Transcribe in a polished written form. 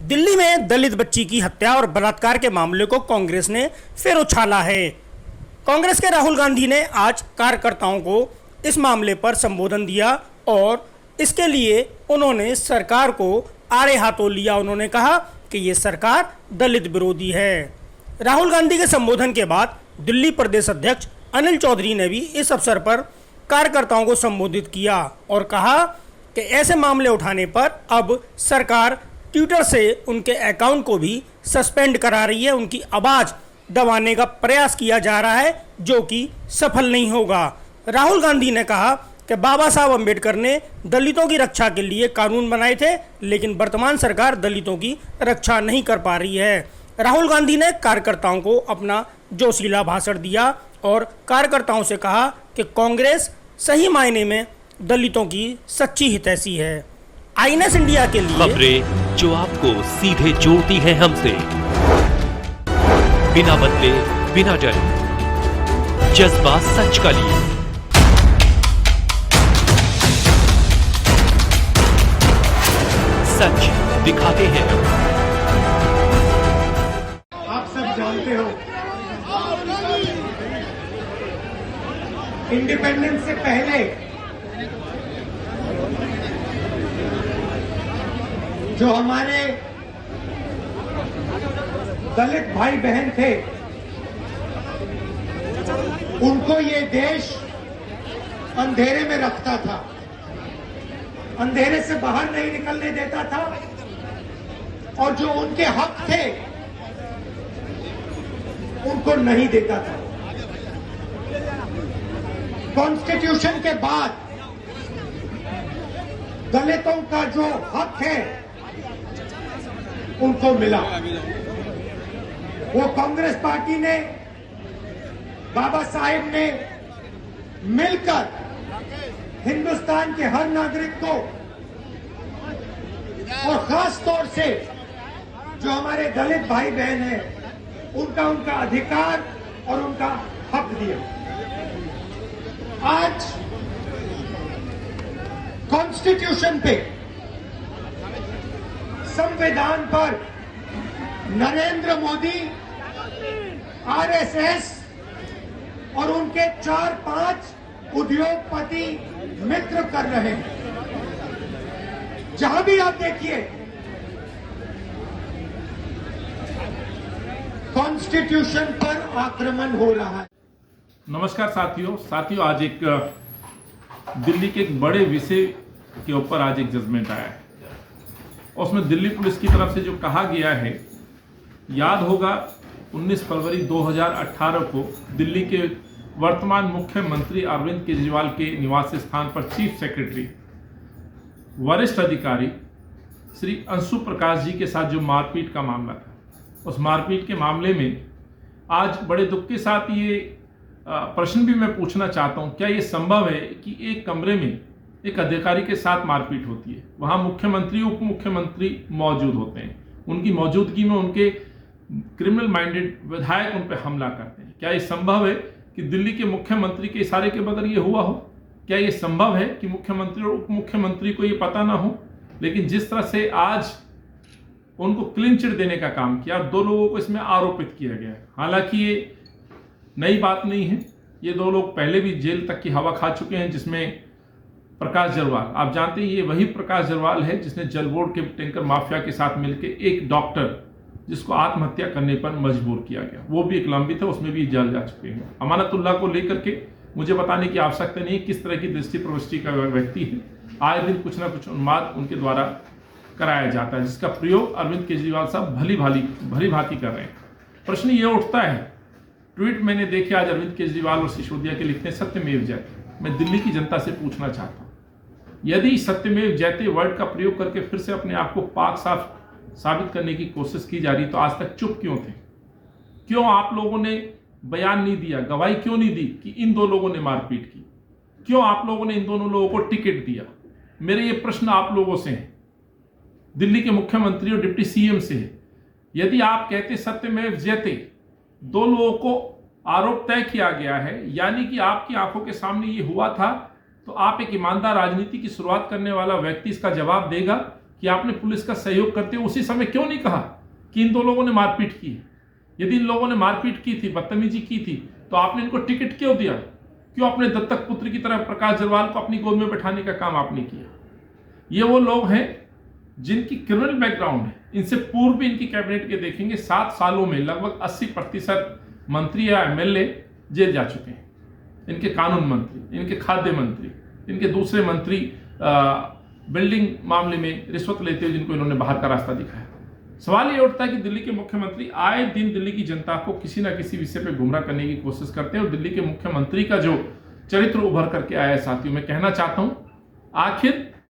दिल्ली में दलित बच्ची की हत्या और बलात्कार के मामले को कांग्रेस ने फिर उछाला है। कांग्रेस के राहुल गांधी ने आज कार्यकर्ताओं को इस मामले पर संबोधन दिया और इसके लिए उन्होंने सरकार को आड़े हाथों लिया। उन्होंने कहा कि ये सरकार दलित विरोधी है। राहुल गांधी के संबोधन के बाद दिल्ली प्रदेश अध्यक्ष अनिल चौधरी ने भी इस अवसर पर कार्यकर्ताओं को संबोधित किया और कहा कि ऐसे मामले उठाने पर अब सरकार ट्विटर से उनके अकाउंट को भी सस्पेंड करा रही है। उनकी आवाज़ दबाने का प्रयास किया जा रहा है जो कि सफल नहीं होगा। राहुल गांधी ने कहा कि बाबा साहब अम्बेडकर ने दलितों की रक्षा के लिए कानून बनाए थे, लेकिन वर्तमान सरकार दलितों की रक्षा नहीं कर पा रही है। राहुल गांधी ने कार्यकर्ताओं को अपना जोशीला भाषण दिया और कार्यकर्ताओं से कहा कि कांग्रेस सही मायने में दलितों की सच्ची हितैषी है। आईएनएस इंडिया के लिए खबरें जो आपको सीधे जोड़ती हैं हमसे, बिना बदले बिना डरे, जज्बा सच का लिए। सच दिखाते हैं। आप सब जानते हो, इंडिपेंडेंस से पहले जो हमारे दलित भाई बहन थे, उनको ये देश अंधेरे में रखता था, अंधेरे से बाहर नहीं निकलने देता था और जो उनके हक थे उनको नहीं देता था। कॉन्स्टिट्यूशन के बाद दलितों का जो हक है उनको मिला। वो कांग्रेस पार्टी ने, बाबा साहेब ने मिलकर हिंदुस्तान के हर नागरिक को और खास तौर से जो हमारे दलित भाई बहन हैं उनका अधिकार और उनका हक दिया। आज कॉन्स्टिट्यूशन पे, संविधान पर नरेंद्र मोदी, आरएसएस और उनके 4-5 उद्योगपति मित्र कर रहे हैं। जहां भी आप देखिए, कॉन्स्टिट्यूशन पर आक्रमण हो रहा है। नमस्कार साथियों, आज एक दिल्ली के एक बड़े विषय के ऊपर आज एक जजमेंट आया है। उसमें दिल्ली पुलिस की तरफ से जो कहा गया है, याद होगा 19 फरवरी 2018 को दिल्ली के वर्तमान मुख्यमंत्री अरविंद केजरीवाल के निवास स्थान पर चीफ सेक्रेटरी, वरिष्ठ अधिकारी श्री अंशु प्रकाश जी के साथ जो मारपीट का मामला था, उस मारपीट के मामले में आज बड़े दुख के साथ ये प्रश्न भी मैं पूछना चाहता हूँ, क्या ये संभव है कि एक कमरे में एक अधिकारी के साथ मारपीट होती है, वहाँ मुख्यमंत्री उप मुख्यमंत्री मौजूद होते हैं, उनकी मौजूदगी में उनके क्रिमिनल माइंडेड विधायक उन पर हमला करते हैं। क्या ये संभव है कि दिल्ली के मुख्यमंत्री के इशारे के बगैर ये हुआ हो? क्या ये संभव है कि मुख्यमंत्री और उप मुख्यमंत्री को ये पता ना हो? लेकिन जिस तरह से आज उनको क्लीन चिट देने का काम किया, 2 लोगों को इसमें आरोपित किया गया है। हालांकि ये नई बात नहीं है, ये 2 लोग पहले भी जेल तक की हवा खा चुके हैं, जिसमें प्रकाश जरवाल, आप जानते हैं ये वही प्रकाश जरवाल है जिसने जल बोर्ड के टैंकर माफिया के साथ मिलकर एक डॉक्टर जिसको आत्महत्या करने पर मजबूर किया गया, वो भी एक लंबित है, उसमें भी जेल जा चुके हैं। अमानतुल्लाह को लेकर के मुझे बताने की आवश्यकता नहीं है किस तरह की दृष्टि प्रविष्टि का व्यक्ति है। आए दिन कुछ ना कुछ उन्माद उनके द्वारा कराया जाता है, जिसका प्रयोग अरविंद केजरीवाल साहब भली भांति कर रहे हैं। प्रश्न ये उठता है, ट्वीट मैंने देखे आज अरविंद केजरीवाल और सिसोदिया के लिखते हैं सत्यमेव जयते। मैं दिल्ली की जनता से पूछना चाहता हूँ, यदि सत्यमेव जयते वर्ड का प्रयोग करके फिर से अपने आप को पाक साफ साबित करने की कोशिश की जा रही, तो आज तक चुप क्यों थे? क्यों आप लोगों ने बयान नहीं दिया, गवाही क्यों नहीं दी कि इन 2 लोगों ने मारपीट की? क्यों आप लोगों ने इन दोनों लोगों को टिकट दिया? मेरे ये प्रश्न आप लोगों से हैं, दिल्ली के मुख्यमंत्री और डिप्टी सीएम से है। यदि आप कहते सत्यमेव जयते, 2 लोगों को आरोप तय किया गया है, यानी कि आपकी आंखों के सामने ये हुआ था, तो आप एक ईमानदार राजनीति की शुरुआत करने वाला व्यक्ति इसका जवाब देगा कि आपने पुलिस का सहयोग करते हुए उसी समय क्यों नहीं कहा कि इन दो लोगों ने मारपीट की है? यदि इन लोगों ने मारपीट की थी, बदतमीजी की थी, तो आपने इनको टिकट क्यों दिया? क्यों अपने दत्तक पुत्र की तरह प्रकाश जरवाल को अपनी गोद में बैठाने का काम आपने किया? ये वो लोग हैं जिनकी क्रिमिनल बैकग्राउंड है। इनसे पूर्व भी इनकी कैबिनेट के देखेंगे 7 सालों में लगभग 80% मंत्री या एमएलए जेल जा चुके हैं। इनके कानून मंत्री, इनके खाद्य मंत्री, इनके दूसरे मंत्री बिल्डिंग मामले में रिश्वत लेते हुए जिनको इन्होंने बाहर का रास्ता दिखाया। सवाल ये उठता है कि दिल्ली के मुख्यमंत्री आए दिन दिल्ली की जनता को किसी ना किसी विषय पे गुमराह करने की कोशिश करते हैं और दिल्ली के मुख्यमंत्री का जो चरित्र उभर करके आया है, साथियों, मैं कहना चाहता हूं, आखिर